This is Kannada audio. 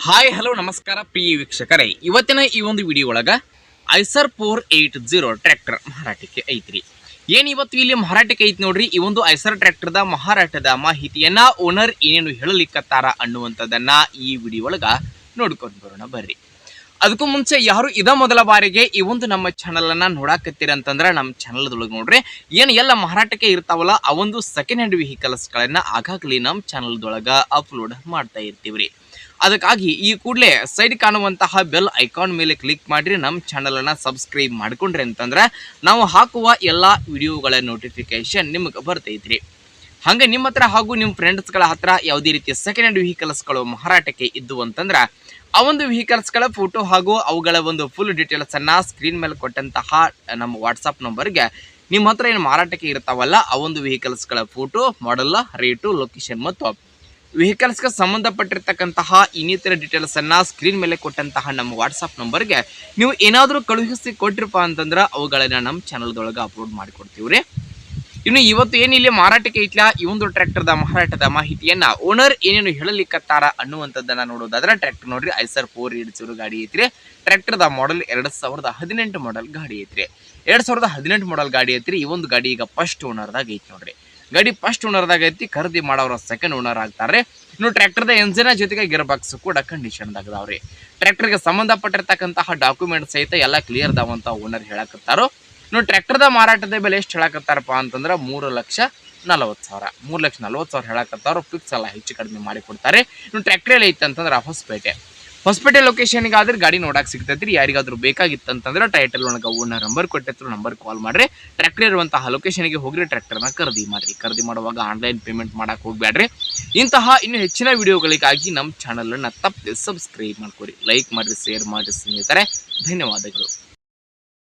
ಹಾಯ್ ಹಲೋ ನಮಸ್ಕಾರ ಪ್ರಿಯ ವೀಕ್ಷಕರೇ, ಇವತ್ತಿನ ಈ ಒಂದು ವಿಡಿಯೋ ಒಳಗ ಐಸರ್ 480 ಟ್ರ್ಯಾಕ್ಟರ್ ಮಾರಾಟಕ್ಕೆ ಐತ್ರಿ. ಏನ್ ಇವತ್ತು ಇಲ್ಲಿ ಮಾರಾಟಕ್ಕೆ ಐತಿ ನೋಡ್ರಿ. ಈ ಒಂದು ಐಸರ್ ಟ್ರ್ಯಾಕ್ಟರ್ದ ಮಾರಾಟದ ಮಾಹಿತಿಯನ್ನ ಓನರ್ ಏನೇನು ಹೇಳಲಿಕ್ಕತ್ತಾರ ಅನ್ನುವಂಥದ್ದನ್ನ ಈ ವಿಡಿಯೋ ಒಳಗ ನೋಡ್ಕೊಂಡು ಬರೋಣ ಬರ್ರಿ. ಅದಕ್ಕೂ ಮುಂಚೆ ಯಾರು ಇದ ಮೊದಲ ಬಾರಿಗೆ ಈ ಒಂದು ನಮ್ಮ ಚಾನಲ್ ಅನ್ನ ನೋಡಾಕತ್ತೀರ ಅಂತಂದ್ರೆ ನಮ್ಮ ಚಾನಲ್ದೊಳಗೆ ನೋಡ್ರಿ ಏನ್ ಎಲ್ಲ ಮಾರಾಟಕ್ಕೆ ಇರ್ತಾವಲ್ಲ ಆ ಒಂದು ಸೆಕೆಂಡ್ ಹ್ಯಾಂಡ್ ವೆಹಿಕಲ್ಸ್ ಗಳನ್ನ ಆಗಾಗ್ಲಿ ನಮ್ಮ ಚಾನಲ್ದೊಳಗ ಅಪ್ಲೋಡ್ ಮಾಡ್ತಾ ಇರ್ತೀವ್ರಿ. ಅದಕ್ಕಾಗಿ ಈ ಕೂಡಲೇ ಸೈಡ್ ಕಾಣುವಂತಹ ಬೆಲ್ ಐಕಾನ್ ಮೇಲೆ ಕ್ಲಿಕ್ ಮಾಡ್ರಿ, ನಮ್ಮ ಚಾನಲ್ ಅನ್ನ ಸಬ್ಸ್ಕ್ರೈಬ್ ಮಾಡ್ಕೊಂಡ್ರಿ ಅಂತಂದ್ರೆ ನಾವು ಹಾಕುವ ಎಲ್ಲಾ ವಿಡಿಯೋಗಳ ನೋಟಿಫಿಕೇಶನ್ ನಿಮಗೆ ಬರ್ತೈತ್ರಿ. ಹಂಗೆ ನಿಮ್ಮ ಹತ್ರ ಹಾಗೂ ನಿಮ್ಮ ಫ್ರೆಂಡ್ಸ್ಗಳ ಹತ್ರ ಯಾವುದೇ ರೀತಿಯ ಸೆಕೆಂಡ್ ಹ್ಯಾಂಡ್ ವೆಹಿಕಲ್ಸ್ಗಳು ಮಾರಾಟಕ್ಕೆ ಇದ್ದು ಅಂತಂದ್ರೆ ಆ ಒಂದು ವೆಹಿಕಲ್ಸ್ಗಳ ಫೋಟೋ ಹಾಗೂ ಅವುಗಳ ಒಂದು ಫುಲ್ ಡೀಟೇಲ್ಸ್ ಅನ್ನ ಸ್ಕ್ರೀನ್ ಮೇಲೆ ಕೊಟ್ಟಂತಹ ನಮ್ಮ ವಾಟ್ಸಪ್ ನಂಬರ್ಗೆ ನಿಮ್ಮ ಹತ್ರ ಏನು ಮಾರಾಟಕ್ಕೆ ಇರ್ತಾವಲ್ಲ ಆ ಒಂದು ವೆಹಿಕಲ್ಸ್ಗಳ ಫೋಟೋ, ಮಾಡೆಲ್, ರೇಟು, ಲೊಕೇಶನ್ ಮತ್ತು ವೆಹಿಕಲ್ಸ್ಗೆ ಸಂಬಂಧಪಟ್ಟಿರ್ತಕ್ಕಂತಹ ಇನ್ನಿತರ ಡೀಟೇಲ್ಸ್ ಅನ್ನ ಸ್ಕ್ರೀನ್ ಮೇಲೆ ಕೊಟ್ಟಂತಹ ನಮ್ಮ ವಾಟ್ಸಪ್ ನಂಬರ್ಗೆ ನೀವು ಏನಾದರೂ ಕಳುಹಿಸಿ ಕೊಟ್ಟಿರಪ್ಪ ಅಂತಂದ್ರೆ ಅವುಗಳನ್ನ ನಮ್ಮ ಚಾನಲ್ದೊಳಗೆ ಅಪ್ಲೋಡ್ ಮಾಡಿಕೊಡ್ತೀವ್ರಿ. ಇನ್ನು ಇವತ್ತು ಏನಿಲ್ಲಿ ಮಾರಾಟಕ್ಕೆ ಐತ್ಲ ಈ ಒಂದು ಟ್ರ್ಯಾಕ್ಟರ್ದ ಮಾರಾಟದ ಮಾಹಿತಿಯನ್ನ ಓನರ್ ಏನೇನು ಹೇಳಲಿಕ್ಕತ್ತಾರ ಅನ್ನುವಂಥದ್ದನ್ನ ನೋಡೋದಾದ್ರೆ ಟ್ರ್ಯಾಕ್ಟರ್ ನೋಡ್ರಿ ಐಸರ್ 480 ಗಾಡಿ ಐತ್ರಿ. ಟ್ರ್ಯಾಕ್ಟರ್ದ ಮಾಡೆಲ್ 2018 ಮಾಡೆಲ್ ಗಾಡಿ ಐತ್ರಿ. 2018 ಮಾಡೆಲ್ ಗಾಡಿ ಐತ್ರಿ. ಈ ಒಂದು ಗಾಡಿ ಈಗ ಫಸ್ಟ್ ಓನರ್ದಾಗ ಐತಿ ನೋಡ್ರಿ. ಗಾಡಿ ಫಸ್ಟ್ ಓನರ್ದಾಗ ಐತಿ, ಖರೀದಿ ಮಾಡೋರ ಸೆಕೆಂಡ್ ಓನರ್ ಆಗ್ತಾರೆ. ಇನ್ನು ಟ್ರ್ಯಾಕ್ಟರ್ದ ಎಂಜಿನ ಜೊತೆಗೆ ಗಿಯರ್ ಬಾಕ್ಸ್ ಕೂಡ ಕಂಡೀಷನ್ ಅದಾವ್ರಿ. ಟ್ರ್ಯಾಕ್ಟರ್ಗೆ ಸಂಬಂಧಪಟ್ಟಿರ್ತಕ್ಕಂತಹ ಡಾಕ್ಯುಮೆಂಟ್ ಸಹಿತ ಎಲ್ಲ ಕ್ಲಿಯರ್ ಅದಾವಂತ ಓನರ್ ಹೇಳಕತ್ತಾರೋ. ಇನ್ನು ಟ್ರ್ಯಾಕ್ಟರ್ದ ಮಾರಾಟದ ಬೆಲೆ ಎಷ್ಟು ಹೇಳಕತ್ತಾರಪ್ಪ ಅಂತಂದ್ರೆ 3,40,000 3,40,000 ಹೇಳಕತ್ತಾರ. ಫಿಕ್ಸ್ ಅಲ್ಲ, ಹೆಚ್ಚು ಕಡಿಮೆ ಮಾಡಿ ಕೊಡ್ತಾರೆ. ಇನ್ನು ಟ್ರ್ಯಾಕ್ಟರ್ ಎಲ್ಲ ಐತೆ ಅಂತಂದ್ರೆ ಹೊಸಪೇಟೆ ಲೊಕೇಶನ್ಗೆ ಆದ್ರೆ ಗಾಡಿ ನೋಡಕ್ ಸಿಗ್ತೈತ್ರಿ. ಯಾರಿಗಾದ್ರೂ ಬೇಕಾಗಿತ್ತಂತಂದ್ರೆ ಟೈಟಲ್ ಒಳಗೆ ಓನರ್ ನಂಬರ್ ಕೊಟ್ಟಿದ್ರು, ನಂಬರ್ ಕಾಲ್ ಮಾಡ್ರಿ. ಟ್ರ್ಯಾಕ್ಟರ್ ಇರುವಂತಹ ಲೊಕೇಶನ್ಗೆ ಹೋಗ್ರಿ, ಟ್ರ್ಯಾಕ್ಟರ್ನ ಖರೀದಿ ಮಾಡ್ರಿ. ಖರೀದಿ ಮಾಡುವಾಗ ಆನ್ಲೈನ್ ಪೇಮೆಂಟ್ ಮಾಡಕ್ ಹೋಗ್ಬೇಡ್ರಿ. ಇಂತಹ ಇನ್ನು ಹೆಚ್ಚಿನ ವಿಡಿಯೋಗಳಿಗಾಗಿ ನಮ್ಮ ಚಾನಲ್ ಅನ್ನ ತಪ್ಪದೆ ಸಬ್ಸ್ಕ್ರೈಬ್ ಮಾಡ್ಕೊರಿ, ಲೈಕ್ ಮಾಡ್ರಿ, ಶೇರ್ ಮಾಡ್ರಿ ಸ್ನೇಹಿತರೆ. ಧನ್ಯವಾದಗಳು.